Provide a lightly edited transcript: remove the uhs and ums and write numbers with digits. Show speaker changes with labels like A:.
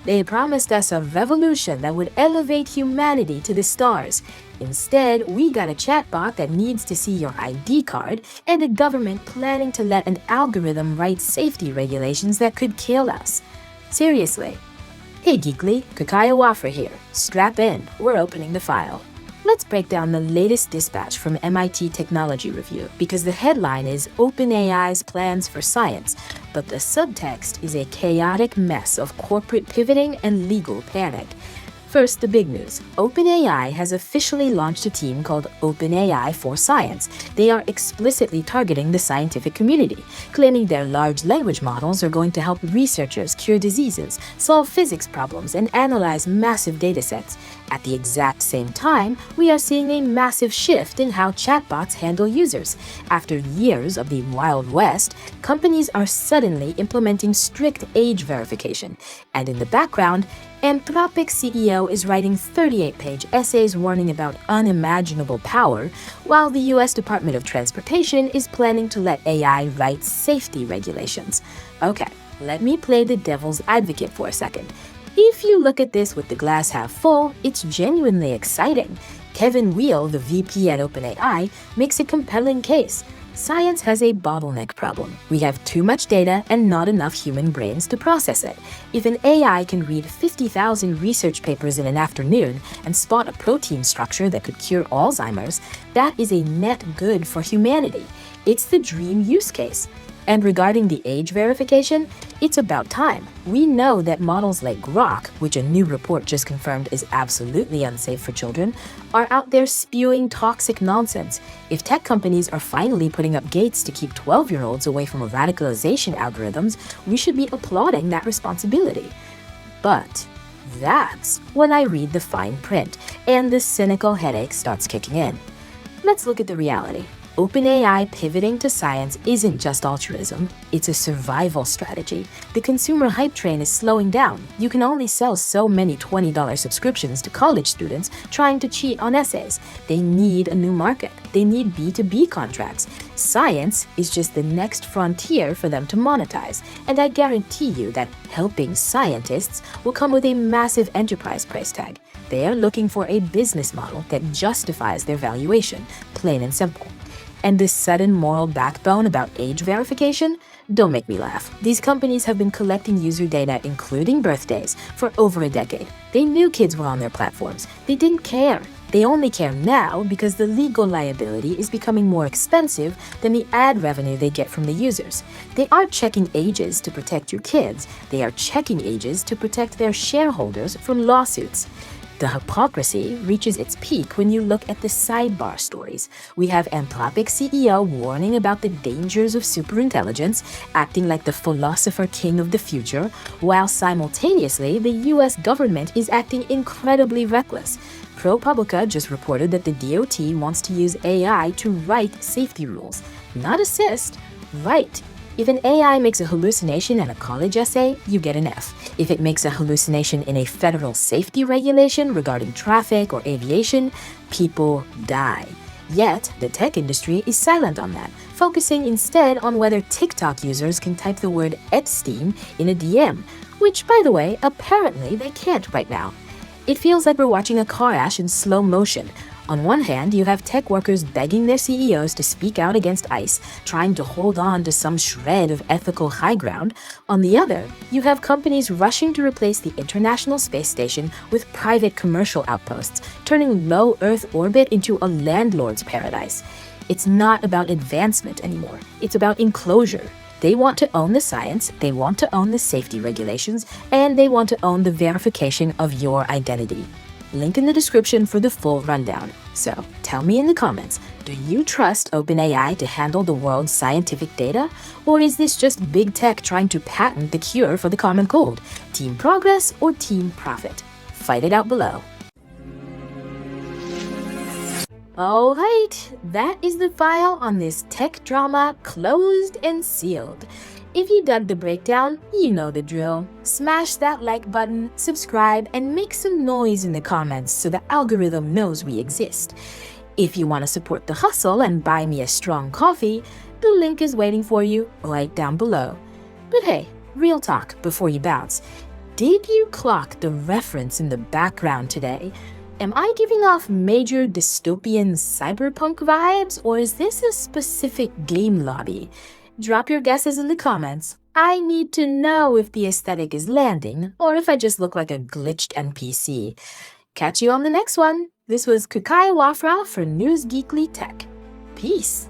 A: They promised us a revolution that would elevate humanity to the stars. Instead, we got a chatbot that needs to see your ID card and a government planning to let an algorithm write safety regulations that could kill us. Seriously. Hey Geekly, Kikai Wafra here. Strap in, we're opening the file. Let's break down the latest dispatch from MIT Technology Review because the headline is OpenAI's plans for science, but the subtext is a chaotic mess of corporate pivoting and legal panic. First, the big news. OpenAI has officially launched a team called OpenAI for Science. They are explicitly targeting the scientific community, claiming their large language models are going to help researchers cure diseases, solve physics problems, and analyze massive datasets. At the exact same time, we are seeing a massive shift in how chatbots handle users. After years of the Wild West, companies are suddenly implementing strict age verification. And in the background, Anthropic CEO is writing 38-page essays warning about unimaginable power, while the US Department of Transportation is planning to let AI write safety regulations. Okay, let me play the devil's advocate for a second. If you look at this with the glass half full, it's genuinely exciting. Kevin Weil, the VP at OpenAI, makes a compelling case. Science has a bottleneck problem. We have too much data and not enough human brains to process it. If an AI can read 50,000 research papers in an afternoon and spot a protein structure that could cure Alzheimer's, that is a net good for humanity. It's the dream use case. And regarding the age verification, it's about time. We know that models like Grok, which a new report just confirmed is absolutely unsafe for children, are out there spewing toxic nonsense. If tech companies are finally putting up gates to keep 12-year-olds away from radicalization algorithms, we should be applauding that responsibility. But that's when I read the fine print and the cynical headache starts kicking in. Let's look at the reality. OpenAI pivoting to science isn't just altruism, it's a survival strategy. The consumer hype train is slowing down. You can only sell so many $20 subscriptions to college students trying to cheat on essays. They need a new market. They need B2B contracts. Science is just the next frontier for them to monetize, and I guarantee you that helping scientists will come with a massive enterprise price tag. They are looking for a business model that justifies their valuation, plain and simple. And this sudden moral backbone about age verification? Don't make me laugh. These companies have been collecting user data, including birthdays, for over a decade. They knew kids were on their platforms. They didn't care. They only care now because the legal liability is becoming more expensive than the ad revenue they get from the users. They aren't checking ages to protect your kids. They are checking ages to protect their shareholders from lawsuits. The hypocrisy reaches its peak when you look at the sidebar stories. We have Anthropic CEO warning about the dangers of superintelligence, acting like the philosopher king of the future, while simultaneously the US government is acting incredibly reckless. ProPublica just reported that the DOT wants to use AI to write safety rules. Not assist, write. If an AI makes a hallucination in a college essay, you get an F. If it makes a hallucination in a federal safety regulation regarding traffic or aviation, people die. Yet, the tech industry is silent on that, focusing instead on whether TikTok users can type the word Epstein in a DM, which, by the way, apparently they can't right now. It feels like we're watching a car crash in slow motion. On one hand, you have tech workers begging their CEOs to speak out against ICE, trying to hold on to some shred of ethical high ground. On the other, you have companies rushing to replace the International Space Station with private commercial outposts, turning low Earth orbit into a landlord's paradise. It's not about advancement anymore. It's about enclosure. They want to own the science, they want to own the safety regulations, and they want to own the verification of your identity. Link in the description for the full rundown. So, tell me in the comments, do you trust OpenAI to handle the world's scientific data? Or is this just big tech trying to patent the cure for the common cold? Team progress or team profit? Fight it out below. Alright, that is the file on this tech drama closed and sealed. If you dug the breakdown, you know the drill. Smash that like button, subscribe, and make some noise in the comments so the algorithm knows we exist. If you want to support the hustle and buy me a strong coffee, the link is waiting for you right down below. But hey, real talk before you bounce. Did you clock the reference in the background today? Am I giving off major dystopian cyberpunk vibes, or is this a specific game lobby? Drop your guesses in the comments. I need to know if the aesthetic is landing, or if I just look like a glitched NPC. Catch you on the next one. This was Kikai Wafra for News Geekly Tech. Peace.